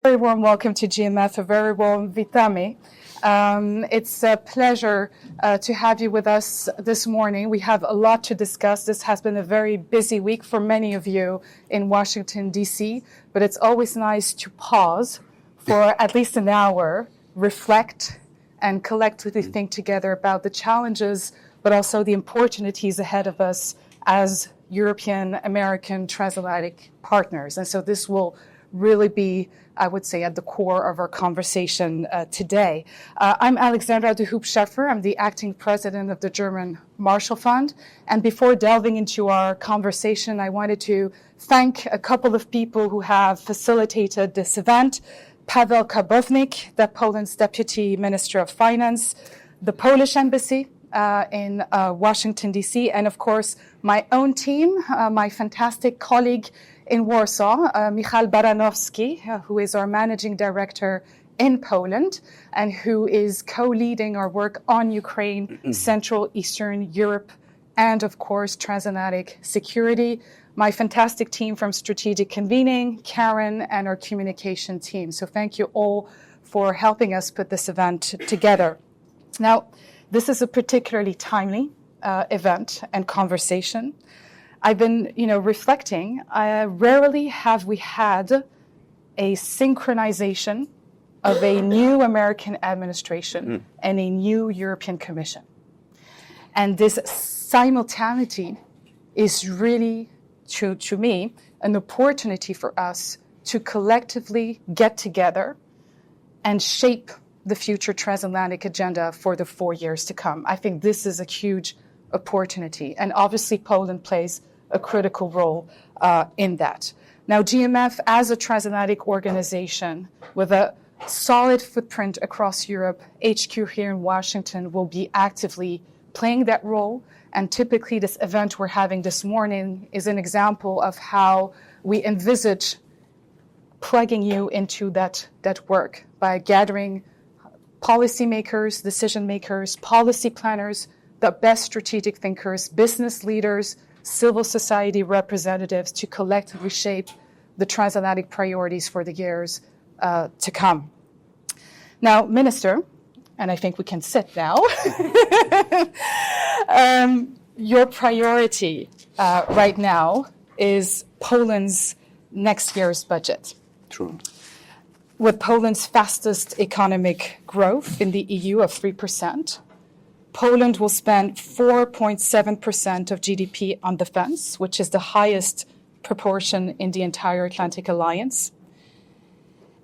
very warm welcome to GMF, a very warm witamy. It's a pleasure to have you with us this morning. We have a lot to discuss. This has been a very busy week for many of you in Washington, D.C., but it's always nice to pause for at least an hour, reflect, and collectively think together about the challenges, but also the opportunities ahead of us as European, American, transatlantic partners. And so this will really be, I would say, at the core of our conversation today. I'm Alexandra de Hoop-Scheffer. I'm the acting president of the German Marshall Fund. And before delving into our conversation, I wanted to thank a couple of people who have facilitated this event. Paweł Kabownik, the Poland's Deputy Minister of Finance, the Polish Embassy in Washington, D.C., and of course, my own team, my fantastic colleague in Warsaw, Michal Baranowski, who is our managing director in Poland and who is co-leading our work on Ukraine, Central Eastern Europe, and of course, transatlantic security. My fantastic team from Strategic Convening, Karen, and our communication team. So thank you all for helping us put this event together. Now, this is a particularly timely event and conversation. I've been, reflecting. Rarely have we had a synchronization of a new American administration and a new European Commission. And this simultaneity is really, to me, an opportunity for us to collectively get together and shape the future transatlantic agenda for the 4 years to come. I think this is a huge opportunity. And obviously, Poland plays a critical role in that. Now, GMF, as a transatlantic organization with a solid footprint across Europe, HQ here in Washington, will be actively playing that role. And typically, this event we're having this morning is an example of how we envisage plugging you into that work by gathering policymakers, decision makers, policy planners, the best strategic thinkers, business leaders, civil society representatives to collectively shape the transatlantic priorities for the years to come. Now, Minister, and I think we can sit now, your priority right now is Poland's next year's budget. True. With Poland's fastest economic growth in the EU of 3%, Poland will spend 4.7% of GDP on defense, which is the highest proportion in the entire Atlantic Alliance.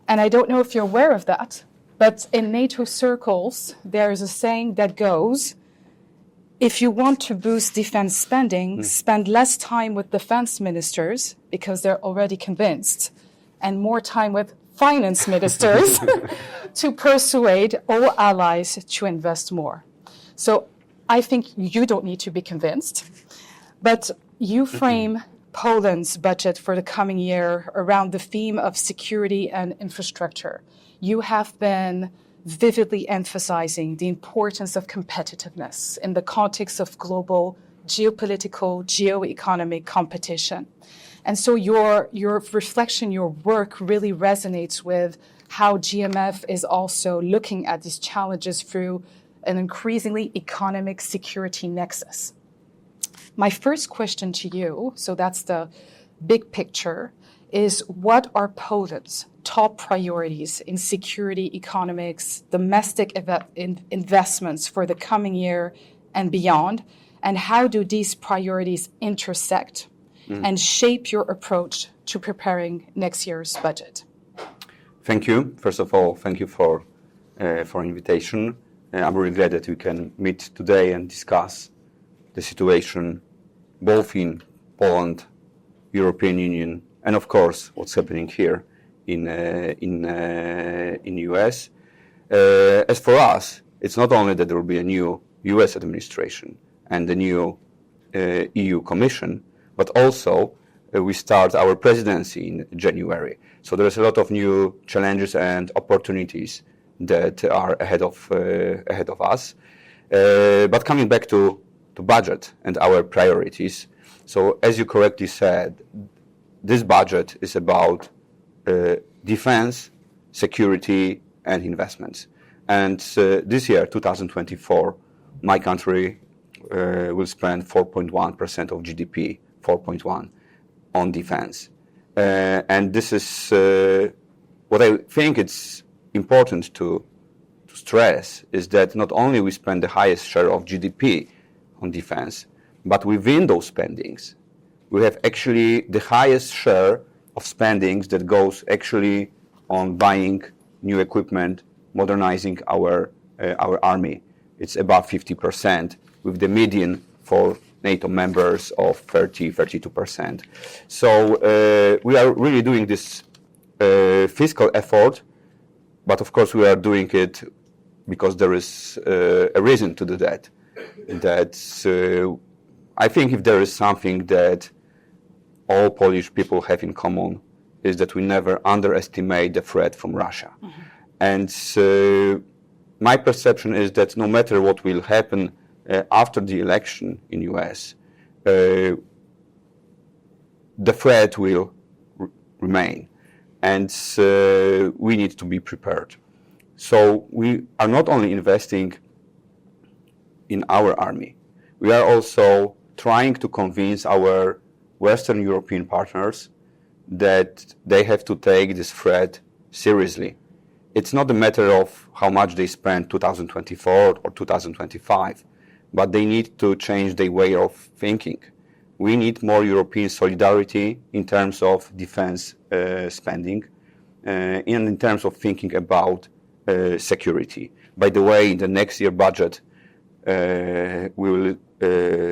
And I don't know if you're aware of that, but in NATO circles, there is a saying that goes, if you want to boost defense spending, spend less time with defense ministers because they're already convinced, and more time with finance ministers to persuade all allies to invest more. So I think you don't need to be convinced, but you frame Poland's budget for the coming year around the theme of security and infrastructure. You have been vividly emphasizing the importance of competitiveness in the context of global geopolitical, geo-economic competition. And so your reflection, your work really resonates with how GMF is also looking at these challenges through an increasingly economic security nexus. My first question to you, so that's the big picture, is what are Poland's top priorities in security, economics, domestic investments for the coming year and beyond? And how do these priorities intersect and shape your approach to preparing next year's budget? Thank you. First of all, thank you for invitation. I'm really glad that we can meet today and discuss the situation both in Poland, European Union, and of course what's happening here in US. As for us, it's not only that there will be a new US administration and the new EU Commission, but also we start our presidency in January. So there's a lot of new challenges and opportunities that are ahead of us. But coming back to budget and our priorities, so as you correctly said, this budget is about defense security, and investments. And this year, 2024, my country will spend 4.1% of GDP, 4.1, on defense. And this is what I think it's important to stress is that not only we spend the highest share of GDP on defense, but within those spendings, we have actually the highest share of spendings that goes actually on buying new equipment, modernizing our army. It's above 50%, with the median for NATO members of 32%. So we are really doing this fiscal effort, but of course we are doing it because there is a reason to do that. I think if there is something that all Polish people have in common is that we never underestimate the threat from Russia. Mm-hmm. And my perception is that no matter what will happen after the election in US, the threat will remain, and we need to be prepared. So we are not only investing in our army, we are also trying to convince our Western European partners that they have to take this threat seriously. It's not a matter of how much they spend 2024 or 2025, but they need to change their way of thinking. We need more European solidarity in terms of defense spending and in terms of thinking about security. By the way, in the next year budget, we will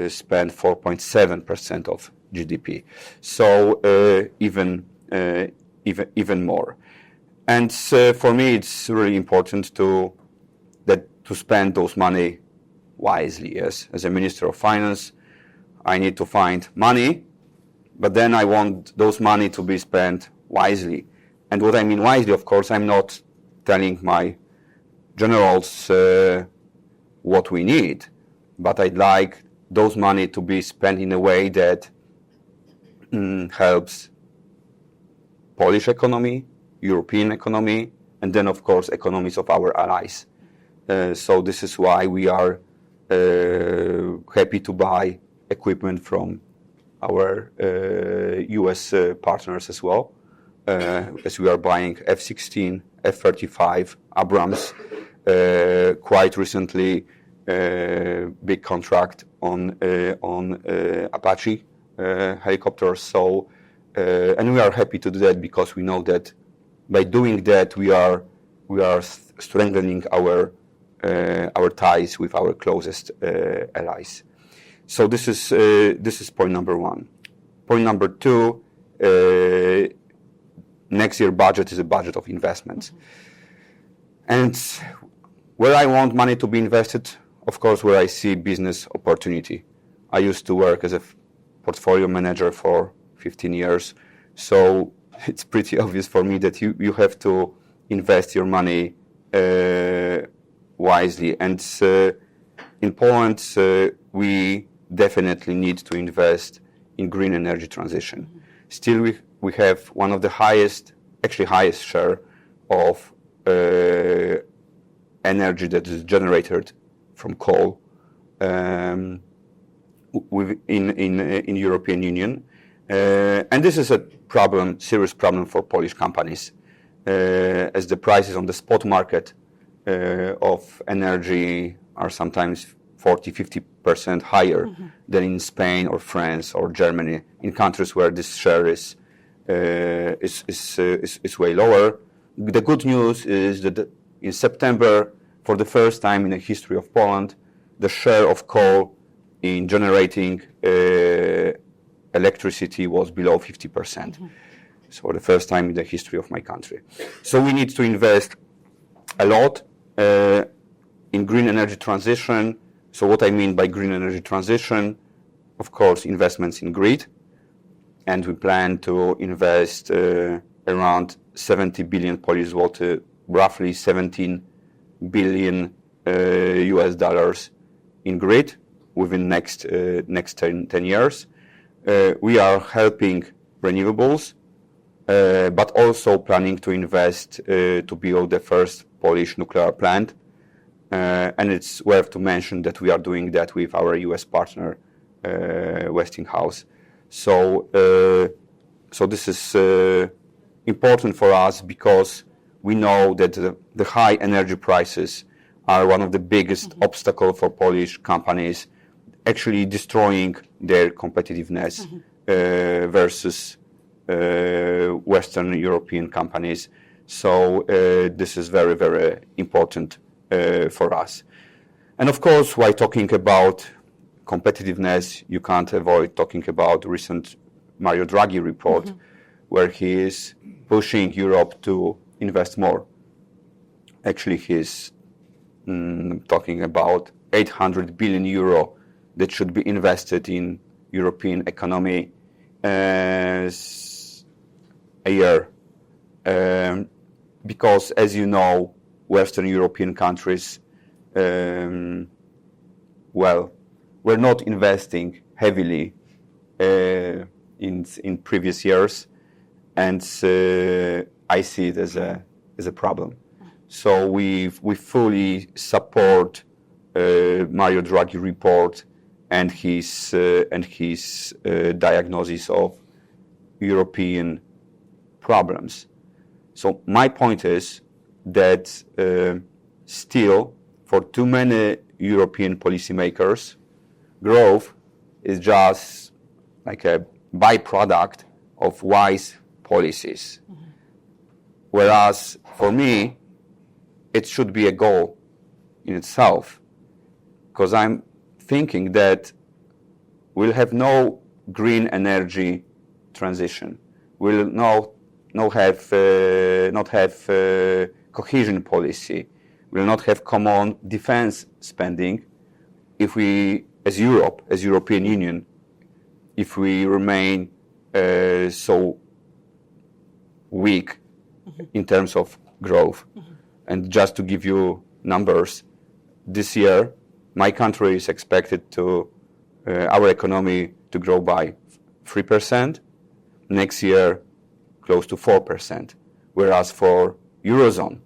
spend 4.7% of GDP. So even more. And for me, it's really important to spend those money wisely. Yes, as a Minister of Finance, I need to find money, but then I want those money to be spent wisely. And what I mean wisely, of course, I'm not telling my generals what we need, but I'd like those money to be spent in a way that helps Polish economy, European economy, and then, of course, economies of our allies. So this is why we are happy to buy equipment from our US partners as well, as we are buying F-16, F-35, Abrams, quite recently big contract on Apache helicopters. So, and we are happy to do that because we know that by doing that we are strengthening our ties with our closest allies. So this is point number one. Point number two, next year budget is a budget of investments. And where I want money to be invested, of course, where I see business opportunity. I used to work as a portfolio manager for 15 years, so it's pretty obvious for me that you have to invest your money wisely. And in Poland, we definitely need to invest in green energy transition. Still, we have one of the highest share of energy that is generated from coal in European Union, and this is a serious problem for Polish companies, as the prices on the spot market of energy are sometimes 40-50% higher than in Spain or France or Germany, in countries where this share is way lower. The good news is that in September, for the first time in the history of Poland, the share of coal in generating electricity was below 50%. So for the first time in the history of my country. So we need to invest a lot in green energy transition. So what I mean by green energy transition, of course, investments in grid. And we plan to invest around 70 billion Polish zloty, roughly 17 billion US dollars in grid within next 10 years. We are helping renewables. but also planning to invest to build the first Polish nuclear plant. And it's worth to mention that we are doing that with our US partner, Westinghouse. So this is important for us because we know that the high energy prices are one of the biggest obstacles for Polish companies, actually destroying their competitiveness versus Western European companies. So this is very, very important for us. And of course, while talking about competitiveness, you can't avoid talking about the recent Mario Draghi report, where he is pushing Europe to invest more. Actually, he's talking about 800 billion euro that should be invested in European economy as a year. Because, as you know, Western European countries, were not investing heavily in previous years, and I see it as a problem. So we fully support Mario Draghi report and his diagnosis of European problems. So my point is that still, for too many European policymakers, growth is just like a byproduct of wise policies. Whereas for me, it should be a goal in itself, because I'm thinking that we'll have no green energy transition. We'll not have cohesion policy. We'll not have common defense spending if we, as Europe, as European Union, if we remain so weak in terms of growth. And just to give you numbers, this year, my country is expected to, our economy to grow by 3%. Next year, close to 4%. Whereas for Eurozone,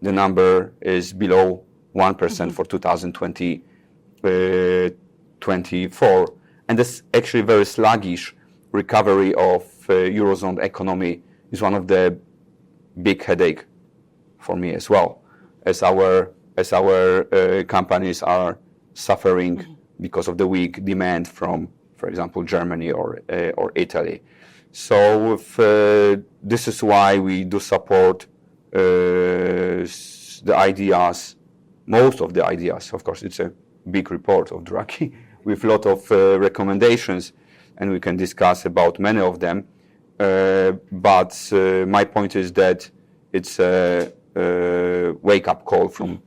the number is below 1% for 2024. And this actually very sluggish recovery of Eurozone economy is one of the big headache for me as well, as our companies are suffering because of the weak demand from, for example, Germany or Italy. So this is why we do support the ideas, most of the ideas. Of course, it's a big report of Draghi with a lot of recommendations, and we can discuss about many of them. But my point is that it's a wake-up call from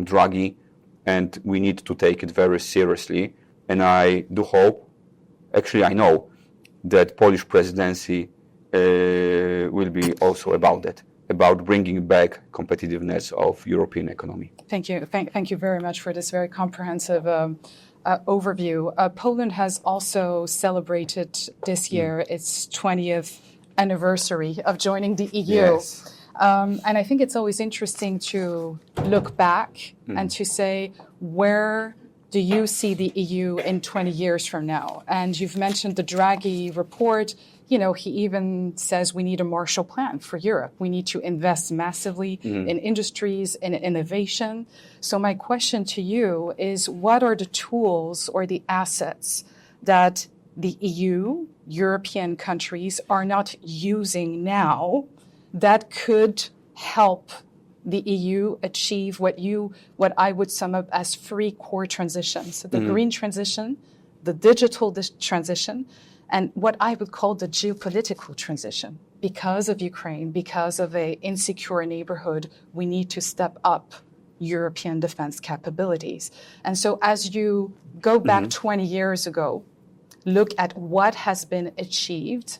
Draghi, and we need to take it very seriously. And I do hope, actually I know, that Polish presidency will be also about that, about bringing back competitiveness of European economy. Thank you. Thank you very much for this very comprehensive overview. Poland has also celebrated this year its 20th anniversary of joining the EU. Yes. And I think it's always interesting to look back and to say, where do you see the EU in 20 years from now? And you've mentioned the Draghi report. You know, he even says we need a Marshall Plan for Europe. We need to invest massively in industries, in innovation. So my question to you is, what are the tools or the assets that the EU, European countries, are not using now that could help the EU achieve what I would sum up as three core transitions? So the green transition, the digital transition, and what I would call the geopolitical transition. Because of Ukraine, because of an insecure neighborhood, we need to step up European defense capabilities. And so as you go back 20 years ago, look at what has been achieved,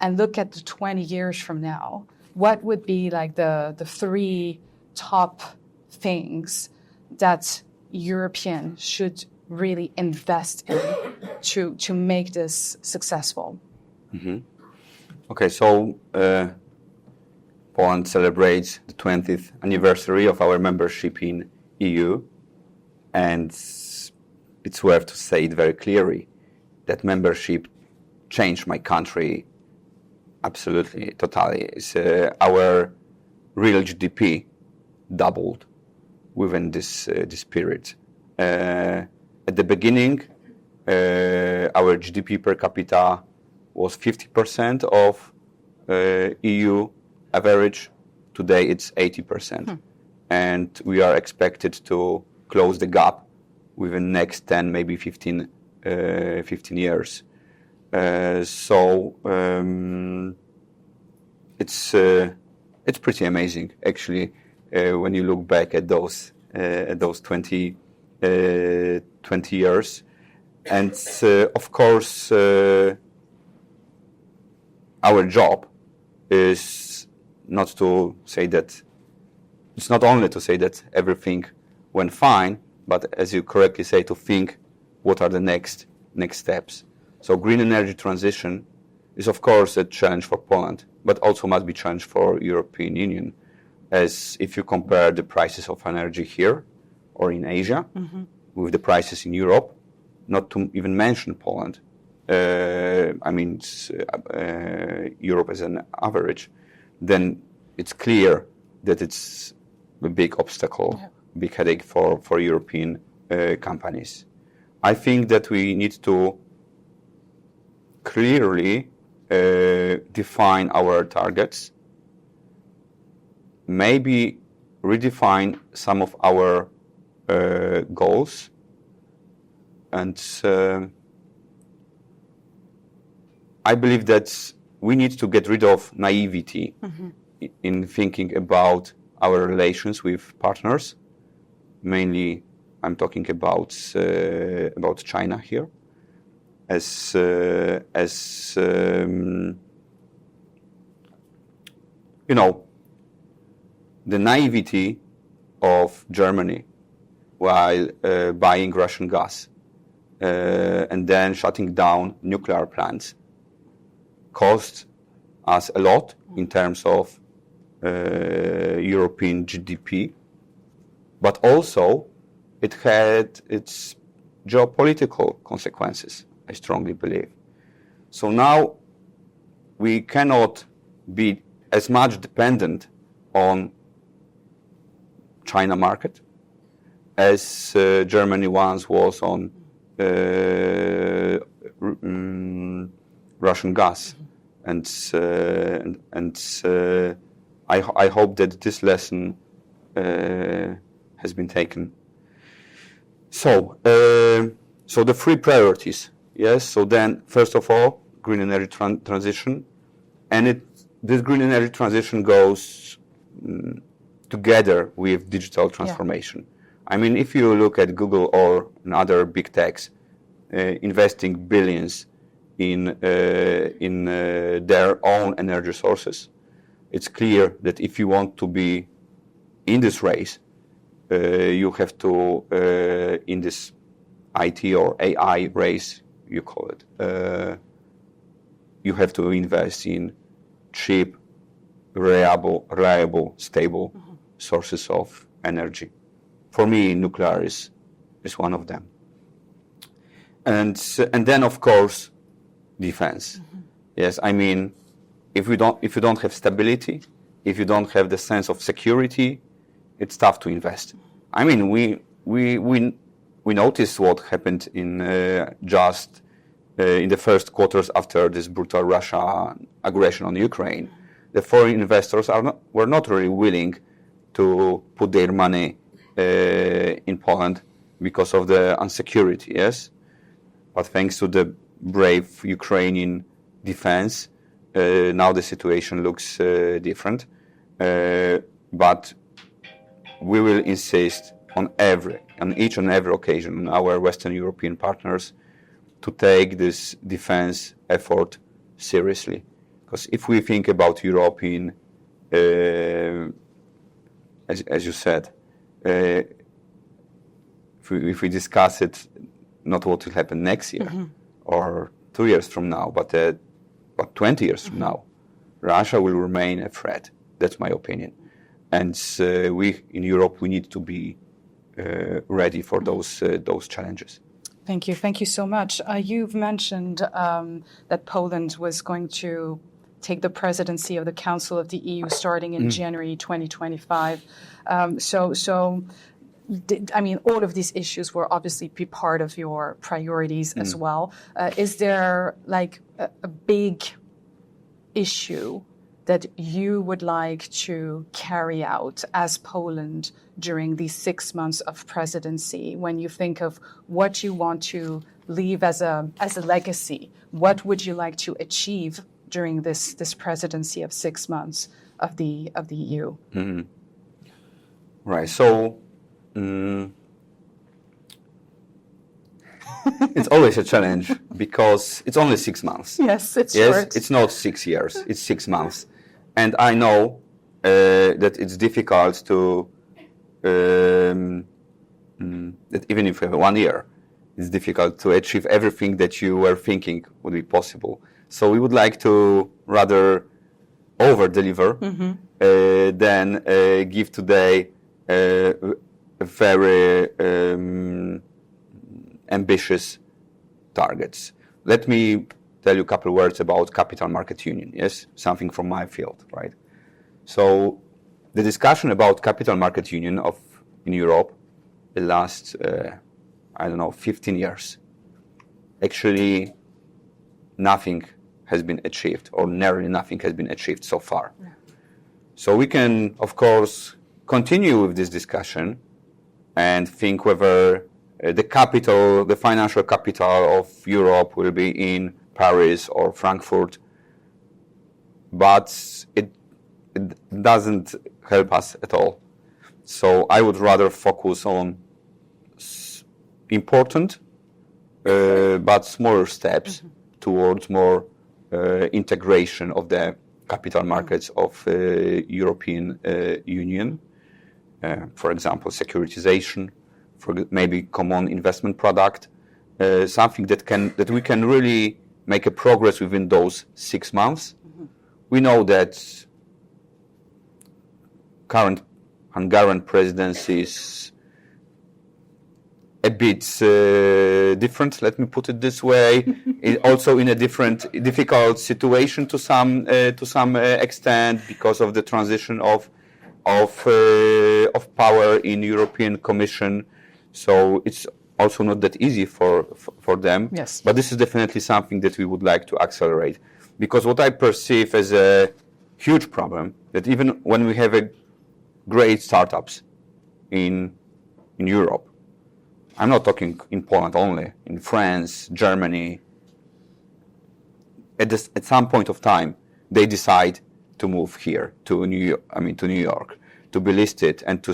and look at the 20 years from now, what would be like the three top things that Europeans should really invest in to make this successful? Okay, so Poland celebrates the 20th anniversary of our membership in EU, and it's worth to say it very clearly that membership changed my country absolutely, totally. It's, our real GDP doubled within this period. At the beginning, our GDP per capita was 50% of EU average. Today it's 80%. And we are expected to close the gap within next 10, maybe 15 years. So it's pretty amazing, actually, when you look back at those 20 years. And of course, our job is not to say that, it's not only to say that everything went fine, but as you correctly say, to think what are the next steps. So green energy transition is of course a challenge for Poland, but also must be a challenge for European Union. As if you compare the prices of energy here or in Asia with the prices in Europe, not to even mention Poland, I mean Europe as an average, then it's clear that it's a big obstacle, big headache for European companies. I think that we need to clearly define our targets, maybe redefine some of our goals, and I believe that we need to get rid of naivety in thinking about our relations with partners. Mainly, I'm talking about China here, as you know, the naivety of Germany while buying Russian gas and then shutting down nuclear plants cost us a lot in terms of European GDP, but also it had its geopolitical consequences, I strongly believe. So now we cannot be as much dependent on China market as Germany once was on Russian gas, and I hope that this lesson has been taken. So the three priorities, yes. So then, first of all, green energy transition, and this green energy transition goes together with digital transformation. I mean, if you look at Google or other big techs investing billions in their own energy sources, it's clear that if you want to be in this race, you have to, in this IT or AI race, you call it, you have to invest in cheap, reliable, stable sources of energy. For me, nuclear is one of them. And then, of course, defense. Yes, I mean, if you don't have stability, if you don't have the sense of security, it's tough to invest. I mean, we noticed what happened in just in the first quarters after this brutal Russia aggression on Ukraine. The foreign investors were not really willing to put their money in Poland because of the insecurity. Yes, but thanks to the brave Ukrainian defense, now the situation looks different. But we will insist on each and every occasion on our Western European partners to take this defense effort seriously. Because if we think about Europe in, as you said, if we discuss it, not what will happen next year or 2 years from now, but 20 years from now, Russia will remain a threat. That's my opinion. And we in Europe, we need to be ready for those challenges. Thank you. Thank you so much. You've mentioned that Poland was going to take the presidency of the Council of the EU starting in January 2025. All of these issues will obviously be part of your priorities as well. Is there like a big issue that you would like to carry out as Poland during these 6 months of presidency? When you think of what you want to leave as a legacy, what would you like to achieve during this presidency of 6 months of the EU? Mm-hmm. Right. So it's always a challenge because it's only 6 months. Yes, it's short. It's not 6 years. It's 6 months. And I know that it's difficult to, that even if you have 1 year, it's difficult to achieve everything that you were thinking would be possible. So we would like to rather over-deliver than give today very ambitious targets. Let me tell you a couple of words about capital market union, yes? Something from my field, right? So the discussion about capital market union in Europe the last, 15 years. Actually, nothing has been achieved, or nearly nothing has been achieved so far. Yeah. So we can, of course, continue with this discussion and think whether the financial capital of Europe will be in Paris or Frankfurt, but it doesn't help us at all. So I would rather focus on important but smaller steps towards more integration of the capital markets of European Union. For example, securitization, for maybe common investment product, something that we can really make a progress within those 6 months. We know that current Hungarian presidency is a bit different, let me put it this way. Also in a difficult situation to some extent because of the transition of power in European Commission. So it's also not that easy for them. Yes. But this is definitely something that we would like to accelerate. Because what I perceive as a huge problem, that even when we have great startups in Europe, I'm not talking in Poland only, in France, Germany, at some point of time, they decide to move here to New York, to be listed and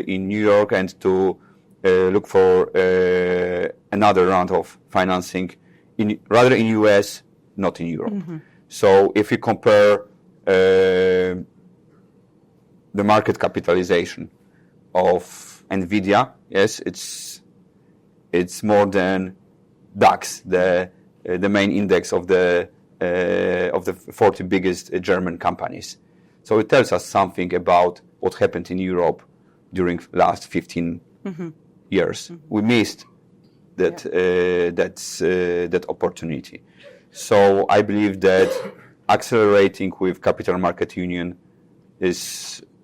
in New York and to look for another round of financing rather in US, not in Europe. Mm-hmm. So if you compare the market capitalization of Nvidia, yes, it's more than DAX, the main index of the 40 biggest German companies. So it tells us something about what happened in Europe during last 15 years. Mm-hmm. We missed that opportunity. So I believe that accelerating with capital market union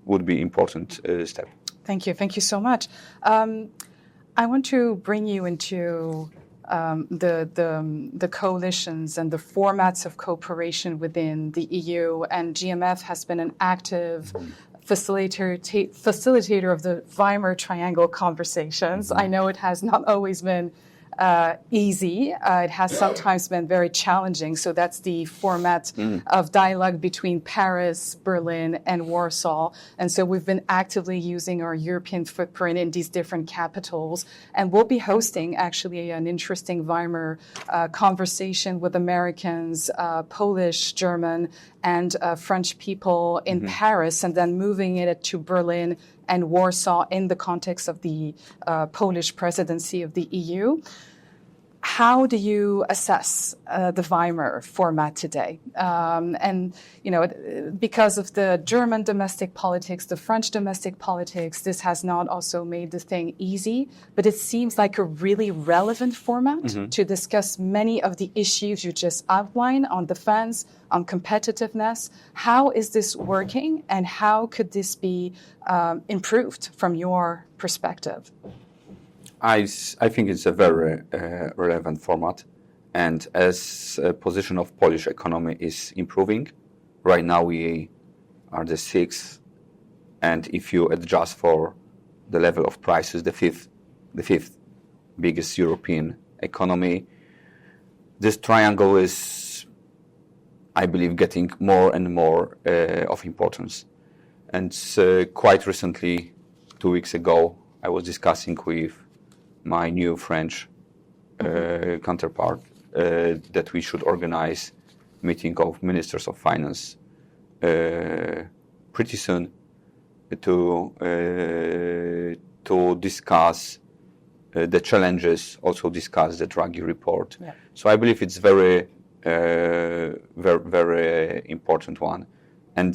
would be important step. Thank you. Thank you so much. I want to bring you into the coalitions and the formats of cooperation within the EU, and GMF has been an active facilitator of the Weimar Triangle conversations. I know it has not always been easy. It has sometimes been very challenging. So that's the format of dialogue between Paris, Berlin, and Warsaw. And so we've been actively using our European footprint in these different capitals. And we'll be hosting actually an interesting Weimar conversation with Americans, Polish, German, and French people in Paris, and then moving it to Berlin and Warsaw in the context of the Polish presidency of the EU. how do you assess the Weimar format today? And, because of the German domestic politics, the French domestic politics, this has not also made the thing easy, but it seems like a really relevant format to discuss many of the issues you just outlined on defense, on competitiveness. How is this working, and how could this be improved from your perspective? I think it's a very relevant format, and as a position of Polish economy is improving, right now we are the sixth, and if you adjust for the level of prices, the fifth biggest European economy. This triangle is, I believe, getting more and more of importance. And quite recently, 2 weeks ago, I was discussing with my new French counterpart that we should organize meeting of ministers of finance pretty soon to discuss the challenges, also discuss the Draghi report. Yeah. So I believe it's very important one. And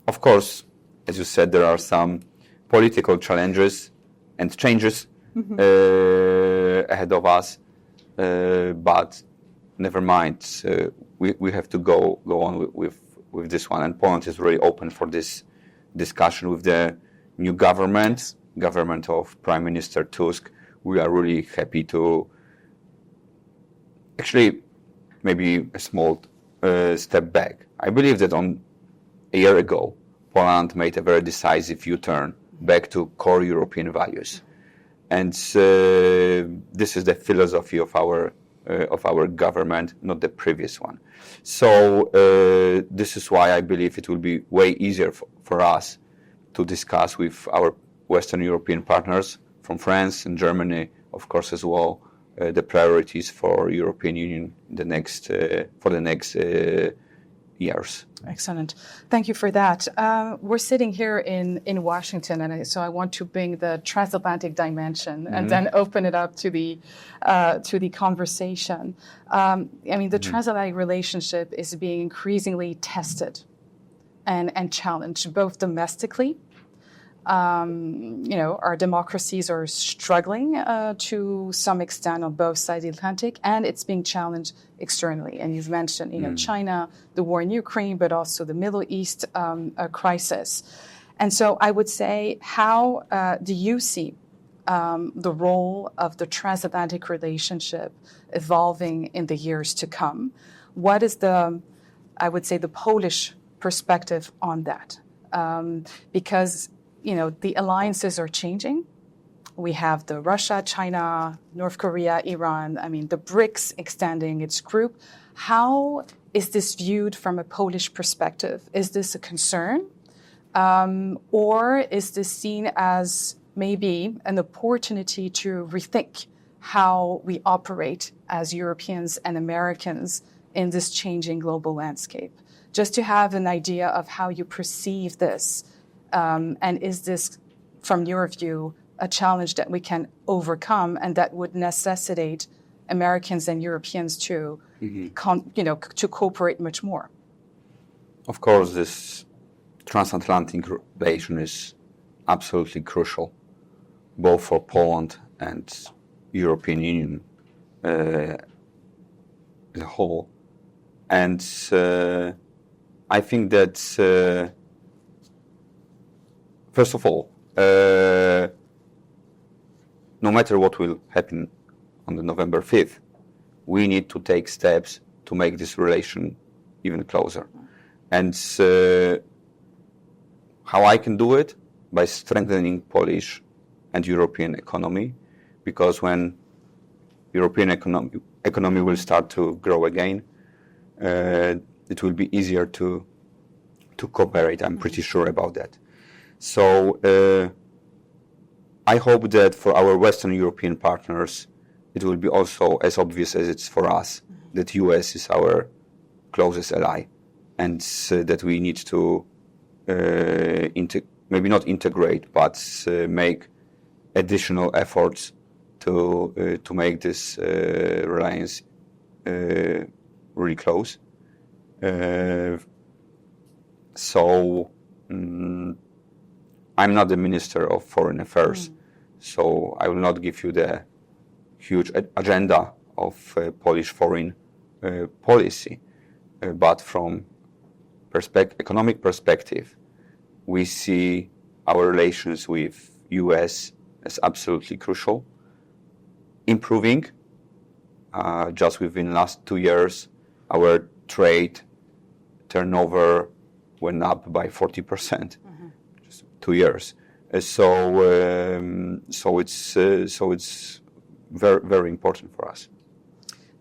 of course, as you said, there are some political challenges and changes ahead of us, but never mind. We have to go on with this one, and Poland is really open for this discussion with the new government of Prime Minister Tusk. We are really happy to actually maybe a small step back. I believe that a year ago, Poland made a very decisive U-turn back to core European values, and this is the philosophy of our government, not the previous one. So this is why I believe it will be way easier for us to discuss with our Western European partners from France and Germany, of course, as well, the priorities for European Union for the next years. Excellent. Thank you for that. We're sitting here in Washington, and so I want to bring the transatlantic dimension and then open it up to the conversation. The transatlantic relationship is being increasingly tested and challenged, both domestically. Our democracies are struggling to some extent on both sides of the Atlantic, and it's being challenged externally. And you've mentioned, China, the war in Ukraine, but also the Middle East crisis. And so I would say, how do you see the role of the transatlantic relationship evolving in the years to come? What is the Polish perspective on that? Because the alliances are changing. We have the Russia, China, North Korea, Iran, the BRICS extending its group. How is this viewed from a Polish perspective? Is this a concern? Or is this seen as maybe an opportunity to rethink how we operate as Europeans and Americans in this changing global landscape? Just to have an idea of how you perceive this. And is this, from your view, a challenge that we can overcome and that would necessitate Americans and Europeans to, to cooperate much more? Of course, this transatlantic relation is absolutely crucial, both for Poland and European Union as a whole. And I think that first of all, no matter what will happen on the November 5th, we need to take steps to make this relation even closer. And how I can do it? By strengthening Polish and European economy, because when European economy will start to grow again, it will be easier to cooperate. I'm pretty sure about that. So I hope that for our Western European partners, it will be also as obvious as it's for us that US is our closest ally, and that we need to maybe not integrate, but make additional efforts to make this reliance really close. So I'm not the Minister of Foreign Affairs, so I will not give you the huge agenda of Polish foreign policy. But from economic perspective, we see our relations with US as absolutely crucial, improving. Just within the last 2 years, our trade turnover went up by 40%. Just 2 years. So it's very, very important for us.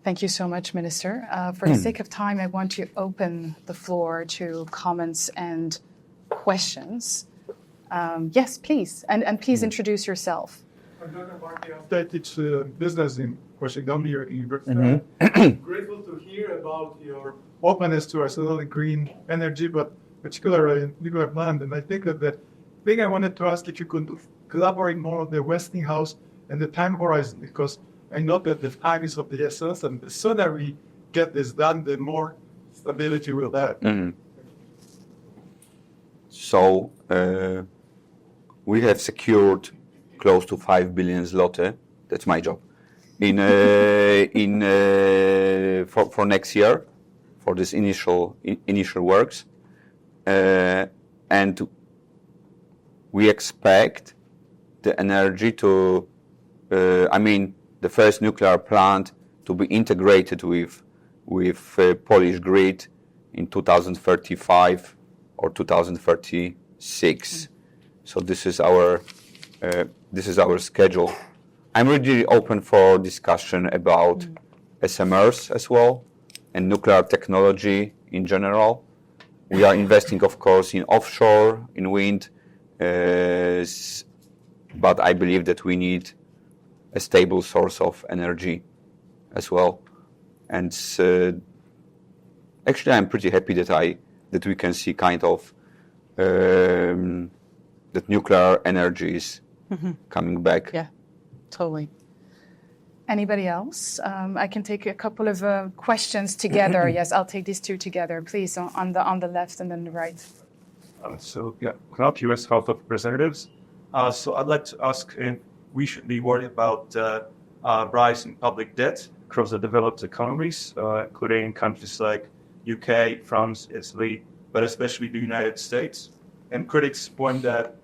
Thank you so much, Minister. For the sake of time, I want to open the floor to comments and questions. Yes, please. And please introduce yourself. I'm Dr. Marty. I teach business in Washington here at University. Grateful to hear about your openness to accelerating green energy, but particularly in nuclear plant. And I think that the thing I wanted to ask if you could collaborate more on the Westinghouse and the time horizon, because I know that the time is of the essence, and the sooner we get this done, the more stability we'll have. So we have secured close to 5 billion zloty. That's my job. For next year, for this initial works, and we expect the energy to, the first nuclear plant to be integrated with Polish grid in 2035 or 2036. So this is our schedule. I'm really open for discussion about SMRs as well and nuclear technology in general. We are investing, of course, in offshore, in wind, but I believe that we need a stable source of energy as well. And actually, I'm pretty happy that we can see kind of that nuclear energy is coming back. Yeah, totally. Anybody else? I can take a couple of questions together. Yes, I'll take these two together, please, on the left and then the right. Knut, U.S. House of Representatives. So I'd like to ask if we should be worried about rise in public debt across the developed economies, including countries like UK, France, Italy, but especially the United States. And critics point that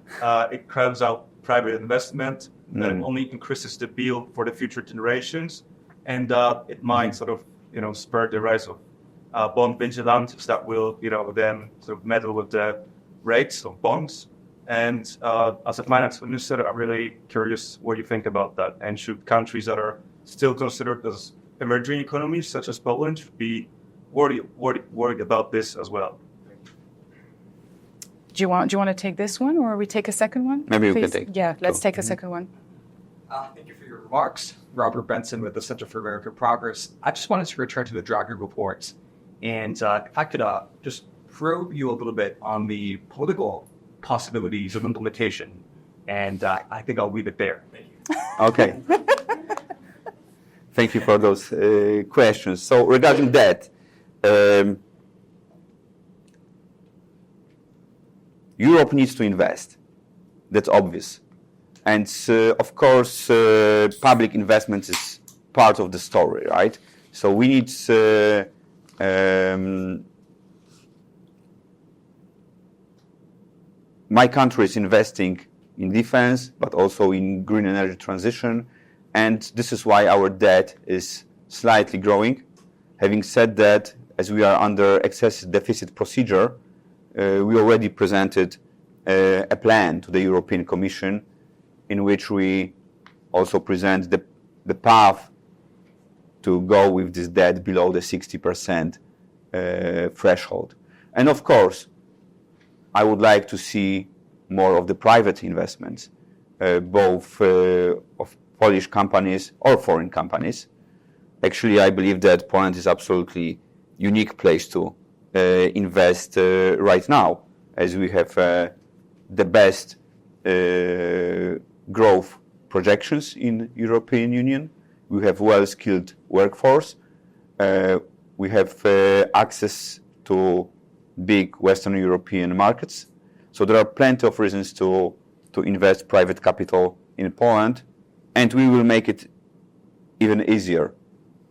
it crowds out private investment, that it only increases the bill for the future generations, and it might sort of, spur the rise of bond vigilantes that will, then sort of meddle with the rates of bonds. And as a finance minister, I'm really curious what you think about that. And should countries that are still considered as emerging economies, such as Poland, be worried about this as well? Do you want to take this one, or we take a second one? Maybe we please? can take. Yeah, let's take a second one. Thank you for your remarks. Robert Benson with the Center for American Progress. I just wanted to return to the Draghi reports. And if I could just probe you a little bit on the political possibilities of implementation. And I think I'll leave it there. Thank you. Okay. Thank you for those questions. So regarding that, Europe needs to invest. That's obvious. And of course, public investment is part of the story, right? So we need my country is investing in defense, but also in green energy transition. And this is why our debt is slightly growing. Having said that, as we are under excessive deficit procedure, we already presented a plan to the European Commission in which we also present the path to go with this debt below the 60% threshold. And of course, I would like to see more of the private investments, both of Polish companies or foreign companies. Actually, I believe that Poland is absolutely unique place to invest right now, as we have the best growth projections in European Union. We have well-skilled workforce. We have access to big Western European markets. So there are plenty of reasons to invest private capital in Poland, and we will make it even easier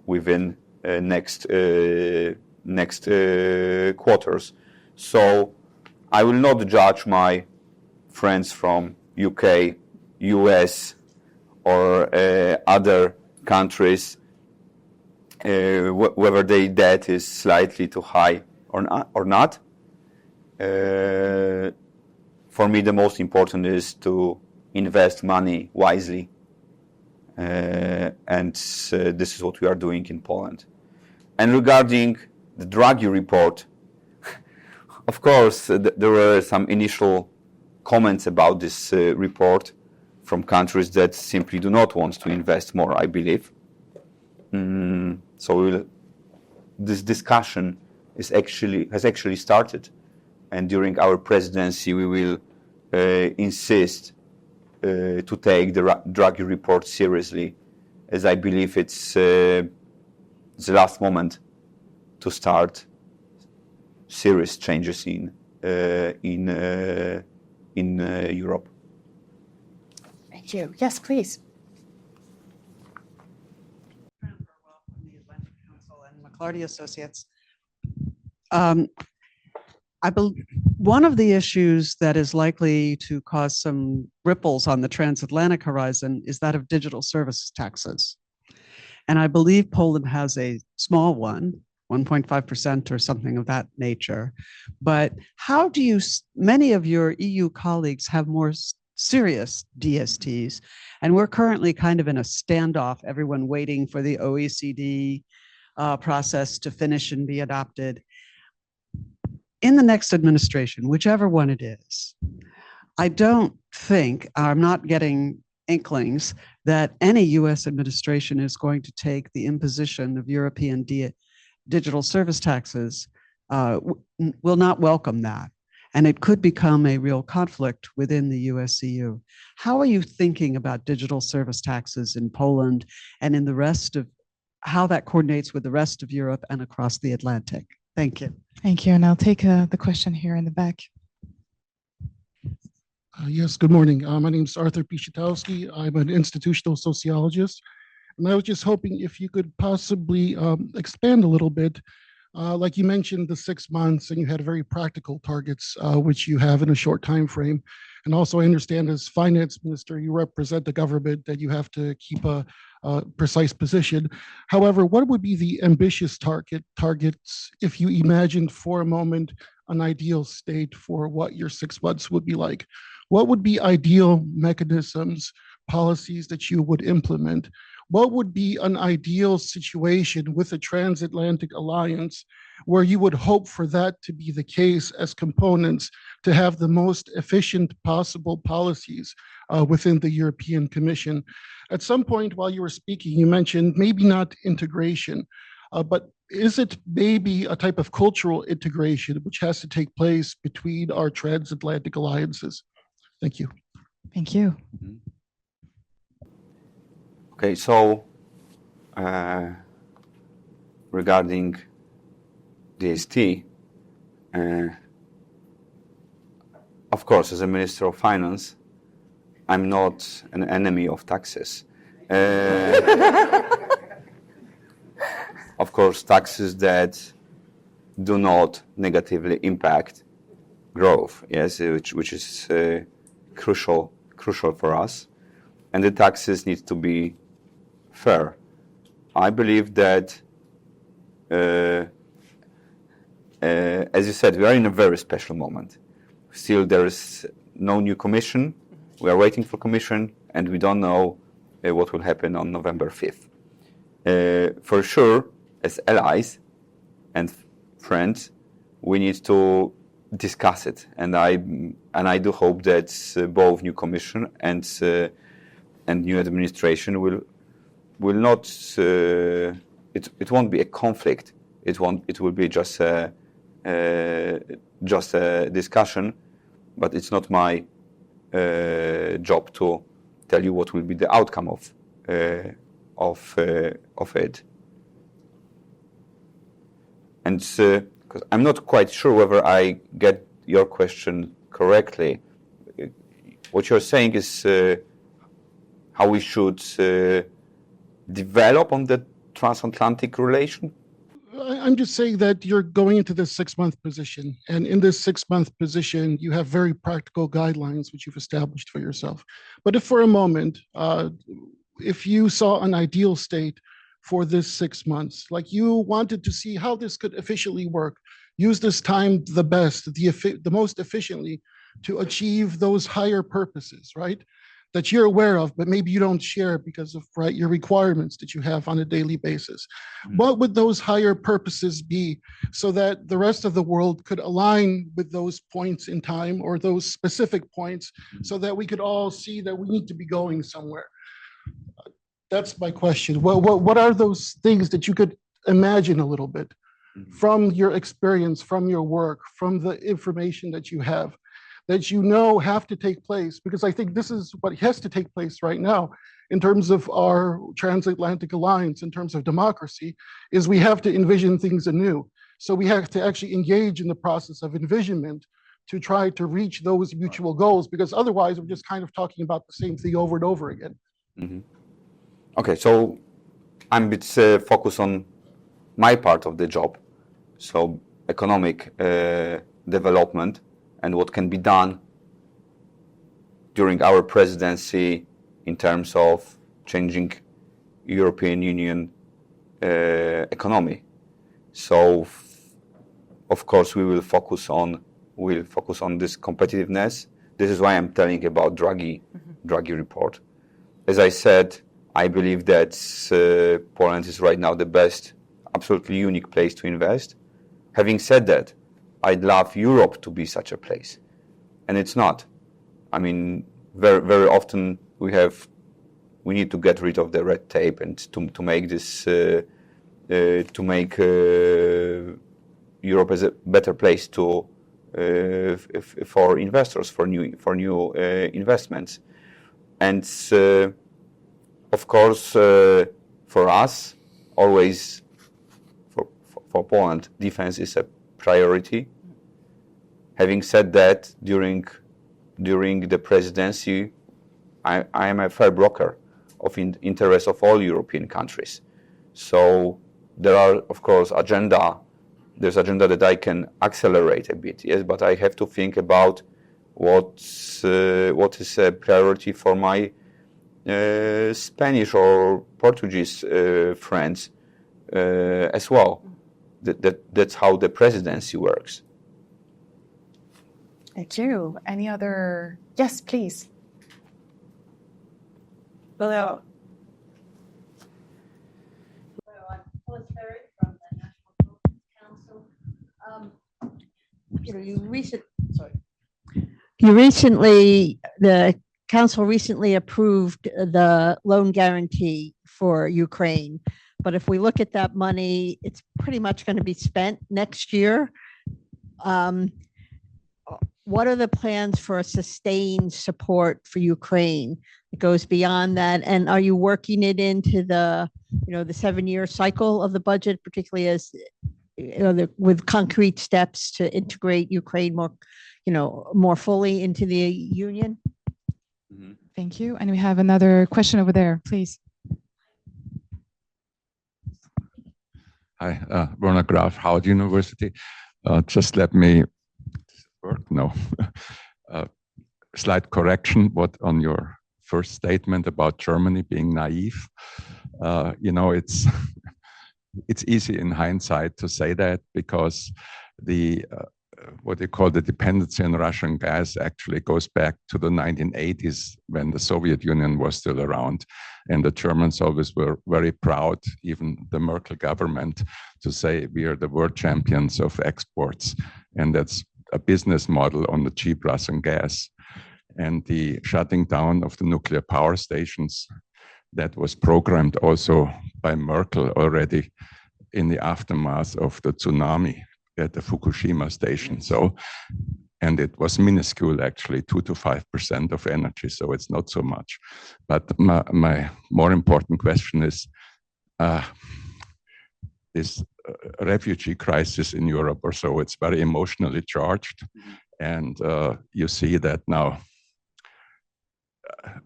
within next quarters. So I will not judge my friends from UK, US, or other countries whether their debt is slightly too high or not. For me, the most important is to invest money wisely, and this is what we are doing in Poland. And regarding the Draghi report, of course, there were some initial comments about this report from countries that simply do not want to invest more, I believe. So this discussion has actually started, and during our presidency we will insist to take the Draghi report seriously, as I believe it's the last moment to start serious changes in Europe. Thank you. Yes, please. McClarty Associates. One of the issues that is likely to cause some ripples on the transatlantic horizon is that of digital service taxes. And I believe Poland has a small one, 1.5% or something of that nature. But how do many of your EU colleagues have more serious DSTs, and we're currently kind of in a standoff, everyone waiting for the OECD process to finish and be adopted. In the next administration, whichever one it is, I don't think, I'm not getting inklings that any US administration is going to take the imposition of European digital service taxes, will not welcome that. And it could become a real conflict within the US-EU. How are you thinking about digital service taxes in Poland and in the rest of, how that coordinates with the rest of Europe and across the Atlantic? Thank you. Thank you. And I'll take the question here in the back. Yes, good morning. My name is Arthur Pichotowski. I'm an institutional sociologist. And I was just hoping if you could possibly expand a little bit. Like you mentioned, the 6 months, and you had very practical targets, which you have in a short time frame. And also, I understand as finance minister, you represent the government, that you have to keep a precise position. However, what would be the ambitious targets if you imagined for a moment an ideal state for what your 6 months would be like? What would be ideal mechanisms, policies that you would implement? What would be an ideal situation with a transatlantic alliance where you would hope for that to be the case as components to have the most efficient possible policies within the European Commission? At some point while you were speaking, you mentioned maybe not integration, but is it maybe a type of cultural integration which has to take place between our transatlantic alliances? Thank you. Thank you. Mm-hmm. Okay, so regarding DST, of course, as a Minister of Finance, I'm not an enemy of taxes. Of course, taxes that do not negatively impact growth, yes, which is crucial for us, and the taxes need to be fair. I believe that, as you said, we are in a very special moment. Still, there is no new commission. We are waiting for commission, and we don't know what will happen on November 5th. For sure, as allies and friends, we need to discuss it, and I do hope that both new commission and new administration will not. It won't be a conflict. It will be just a discussion, but it's not my job to tell you what will be the outcome of it. And because I'm not quite sure whether I get your question correctly. What you're saying is how we should develop on the transatlantic relation? I'm just saying that you're going into this 6-month position, and in this 6-month position, you have very practical guidelines which you've established for yourself. But if for a moment, if you saw an ideal state for this 6 months, like you wanted to see how this could efficiently work, use this time the best, the most efficiently to achieve those higher purposes, right? That you're aware of, but maybe you don't share because of your requirements that you have on a daily basis. What would those higher purposes be so that the rest of the world could align with those points in time or those specific points so that we could all see that we need to be going somewhere? That's my question. What are those things that you could imagine a little bit from your experience, from your work, from the information that you have, that you know have to take place? Because I think this is what has to take place right now in terms of our transatlantic alliance, in terms of democracy, is we have to envision things anew. So we have to actually engage in the process of envisionment to try to reach those mutual goals, because otherwise we're just kind of talking about the same thing over and over again. Mm-hmm. Okay, so I'm a bit focused on my part of the job, so economic development and what can be done during our presidency in terms of changing European Union economy. So, of course, we will focus on this competitiveness. This is why I'm telling about Draghi report. As I said, I believe that Poland is right now the best, absolutely unique place to invest. Having said that, I'd love Europe to be such a place, and it's not. I mean, very, very often we need to get rid of the red tape and to make this Europe as a better place to for investors, for new investments, and of course for us always for Poland, defense is a priority. Having said that, during the presidency, I am a fair broker of interests of all European countries. So there are, of course, there's agenda that I can accelerate a bit, yes, but I have to think about what is a priority for my Spanish or Portuguese friends as well. That's how the presidency works. Thank you. Any other? Yes, please. Hello. I'm Phyllis Ferry from the National Focus Council. The council recently approved the loan guarantee for Ukraine. But if we look at that money, it's pretty much going to be spent next year. What are the plans for a sustained support for Ukraine? It goes beyond that. And are you working it into the 7-year cycle of the budget, particularly as with concrete steps to integrate Ukraine more fully into the union? Mm-hmm. Thank you. And we have another question over there, please. Hi, Werner Graf, Howard University. Just let me slight correction. What on your first statement about Germany being naive? It's easy in hindsight to say that, because the what they call the dependency on Russian gas actually goes back to the 1980s, when the Soviet Union was still around. And the Germans always were very proud, even the Merkel government, to say we are the world champions of exports. And that's a business model on the cheap Russian gas. And the shutting down of the nuclear power stations, that was programmed also by Merkel already in the aftermath of the tsunami at the Fukushima station. So and it was minuscule, actually, 2 to 5% of energy, so it's not so much. But my more important question is this refugee crisis in Europe or so. It's very emotionally charged, and you see that now.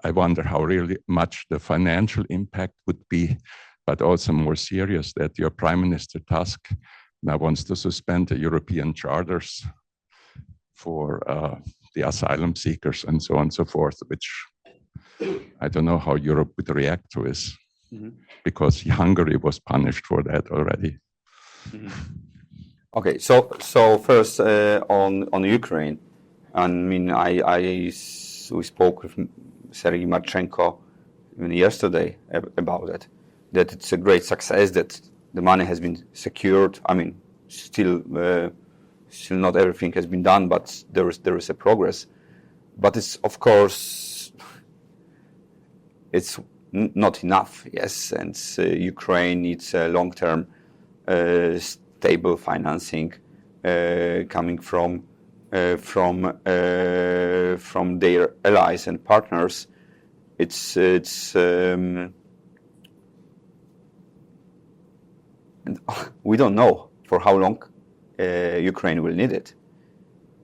I wonder how really much the financial impact would be, but also more serious that your Prime Minister Tusk now wants to suspend the European charters for the asylum seekers and so on and so forth, which I don't know how Europe would react to this, because Hungary was punished for that already. Okay, so first on Ukraine, I mean, we spoke with Sergei Marchenko even yesterday about it, that it's a great success, that the money has been secured. I mean, still not everything has been done, but there is a progress. But it's, of course, it's not enough, yes, and Ukraine needs a long-term stable financing coming from their allies and partners. We don't know for how long Ukraine will need it.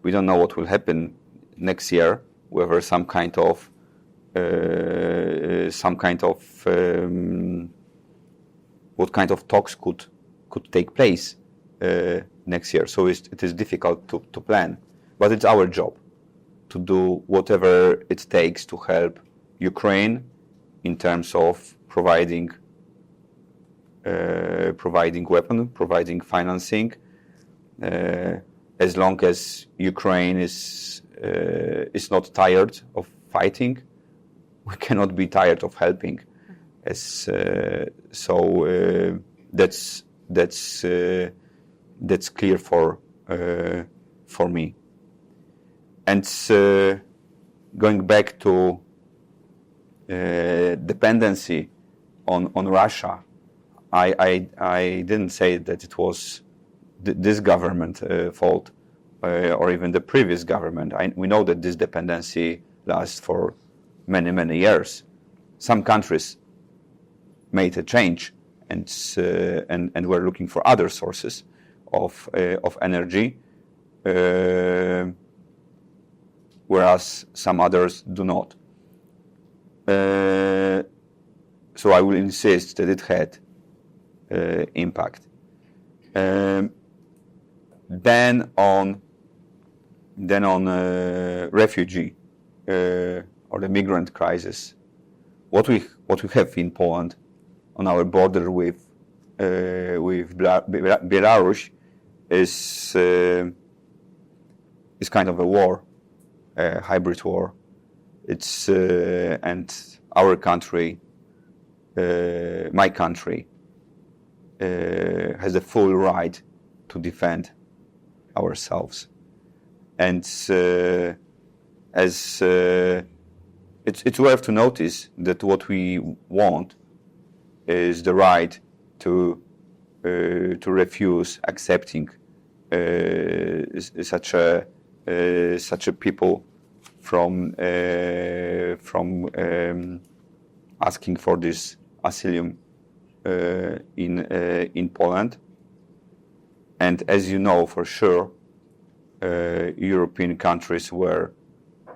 We don't know what will happen next year, whether some kind of what kind of talks could take place next year. So it is difficult to plan, but it's our job to do whatever it takes to help Ukraine in terms of providing weapons, providing financing. As long as Ukraine is not tired of fighting, we cannot be tired of helping. That's clear for me. And going back to dependency on Russia, I didn't say that it was this government fault or even the previous government. We know that this dependency lasts for many years. Some countries made a change and were looking for other sources of energy, whereas some others do not. So I will insist that it had impact. Then on refugee or the migrant crisis, what we have in Poland on our border with Belarus is kind of a war, a hybrid war. It's and our country, my country, has the full right to defend ourselves, and it's worth to notice that what we want is the right to refuse accepting such a people from asking for this asylum in Poland. And as you know for sure, European countries were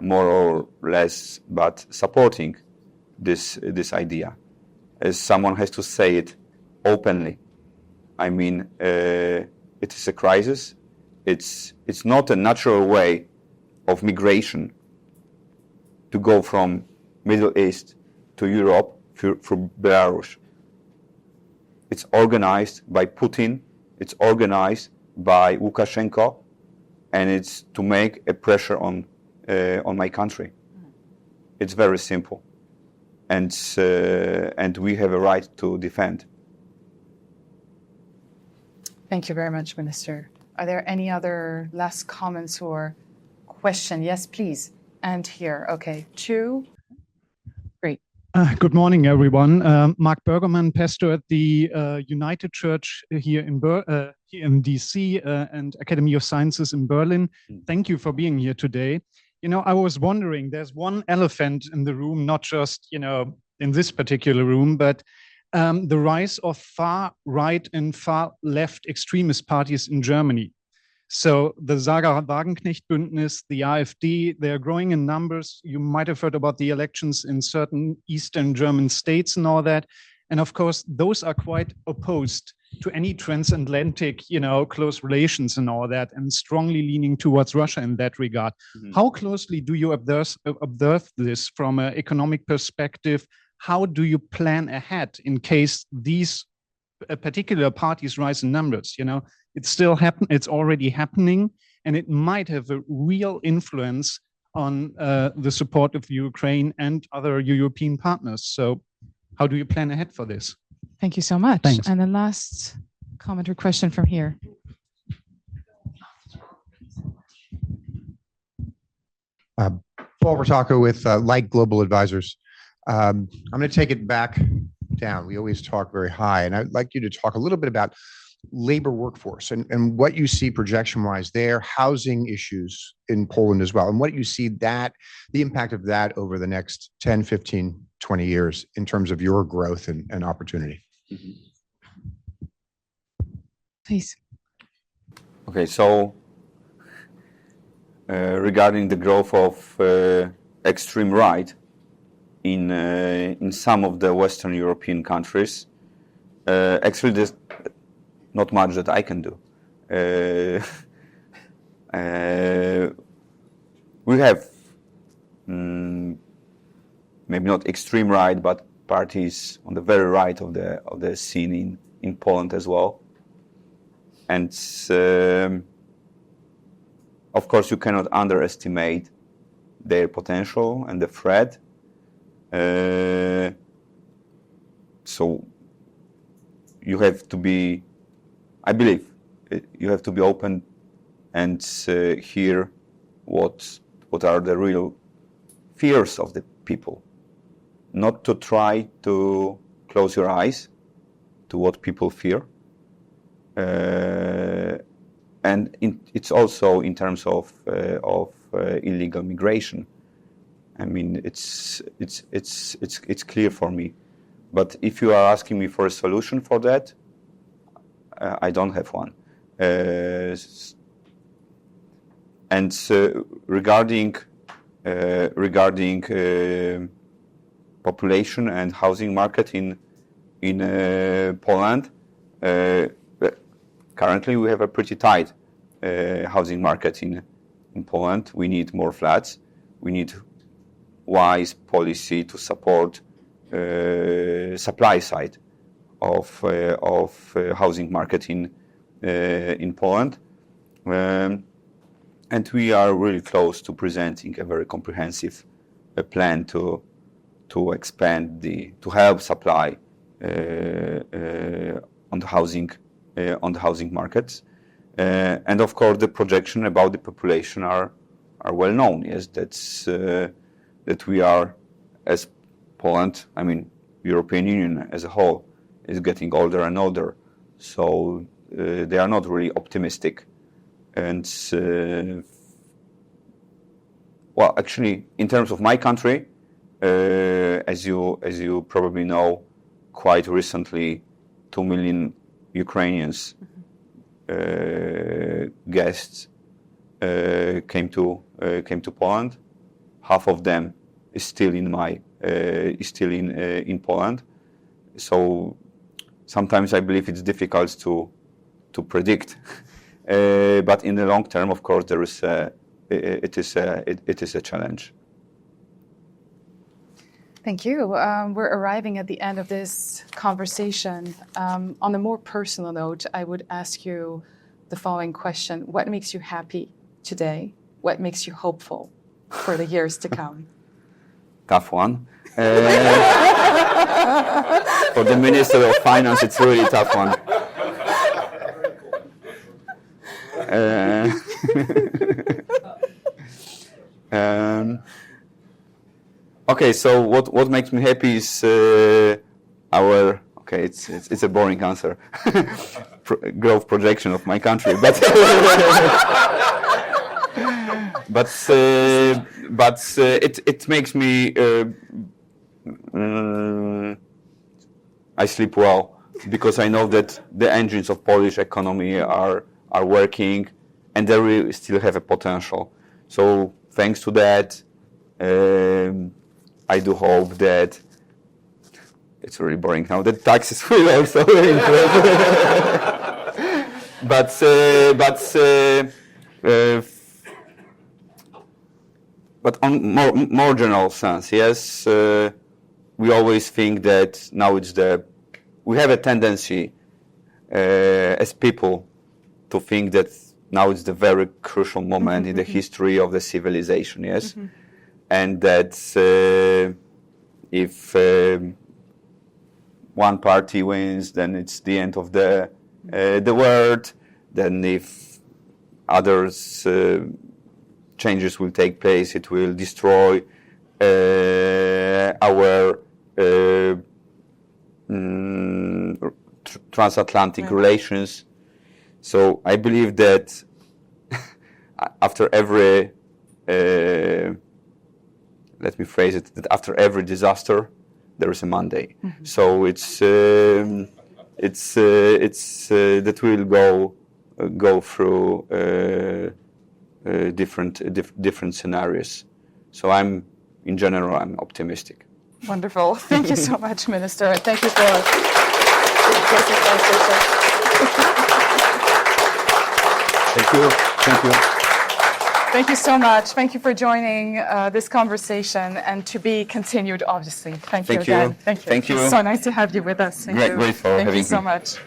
more or less but supporting this idea. As someone has to say it openly, I mean, it is a crisis. It's not a natural way of migration to go from Middle East to Europe through Belarus. It's organized by Putin. It's organized by Lukashenko, and it's to make a pressure on my country. It's very simple, and we have a right to defend. Thank you very much, Minister. Are there any other last comments or question? Yes, please. And here, okay, Chu. Great. Good morning, everyone. Mark Bergerman, pastor at the United Church here in DC and Academy of Sciences in Berlin. Thank you for being here today. You know, I was wondering, there's one elephant in the room, not just, you know, in this particular room, but the rise of far right and far left extremist parties in Germany. So the Sarah-Wagenknecht-Bündnis, the AfD, they're growing in numbers. You might have heard about the elections in certain Eastern German states and all that. And of course, those are quite opposed to any transatlantic, you know, close relations and all that, and strongly leaning towards Russia in that regard. How closely do you observe this from an economic perspective? How do you plan ahead in case these particular parties rise in numbers? You know, it's already happening, and it might have a real influence on the support of Ukraine and other European partners. So how do you plan ahead for this? Thank you so much. Thanks. And the last comment or question from here. Paul Bertocco with Light Global Advisors. I'm going to take it back down. We always talk very high, and I'd like you to talk a little bit about labor workforce and what you see projection-wise there, housing issues in Poland as well, and what you see the impact of that over the next 10, 15, 20 years in terms of your growth and opportunity. Please. Okay, so regarding the growth of extreme right in some of the Western European countries, actually there's not much that I can do. We have maybe not extreme right, but parties on the very right of the scene in Poland as well. And of course, you cannot underestimate their potential and the threat. So you have to be, I believe, you have to be open and hear what are the real fears of the people. Not to try to close your eyes to what people fear. And it's also in terms of illegal migration. I mean, it's clear for me. But if you are asking me for a solution for that, I don't have one. And regarding population and housing market in Poland, currently we have a pretty tight housing market in Poland. We need more flats. We need wise policy to support supply side of housing market in Poland, and we are really close to presenting a very comprehensive plan to expand to help supply on the housing markets, and of course the projection about the population are well known. Yes, that we are, as Poland, I mean European Union as a whole, is getting older and older, so they are not really optimistic. And well, actually, in terms of my country, as you probably know, quite recently, 2 million Ukrainians guests came to Poland. Half of them is still in Poland. So sometimes I believe it's difficult to predict, but in the long term, of course, it is a challenge. Thank you. We're arriving at the end of this conversation. On a more personal note, I would ask you the following question: what makes you happy today? What makes you hopeful for the years to come? Tough one. For the Minister of Finance, it's a really tough one. Okay, so what makes me happy is our it's a boring answer. Growth projection of my country, but it makes me I sleep well because I know that the engines of Polish economy are working, and they really still have a potential. So thanks to that, I do hope that it's really boring now. That taxes will also improve. But on more general sense, yes, we always think that now we have a tendency as people to think that now it's the very crucial moment in the history of the civilization, yes, and that if one party wins, then it's the end of the world. Then if others changes will take place, it will destroy our transatlantic relations. So I believe that after every, let me phrase it, that after every disaster, there is a Monday. So it's that we'll go through different scenarios. So in general, I'm optimistic. Wonderful. Thank you so much, Minister. And thank you for the Thank you. Thank you. Thank you so much. Thank you for joining this conversation, and to be continued, obviously. Thank you again. Thank you. Thank you. It's so nice to have you with us. Thank you. Great for having Thank you so me. much.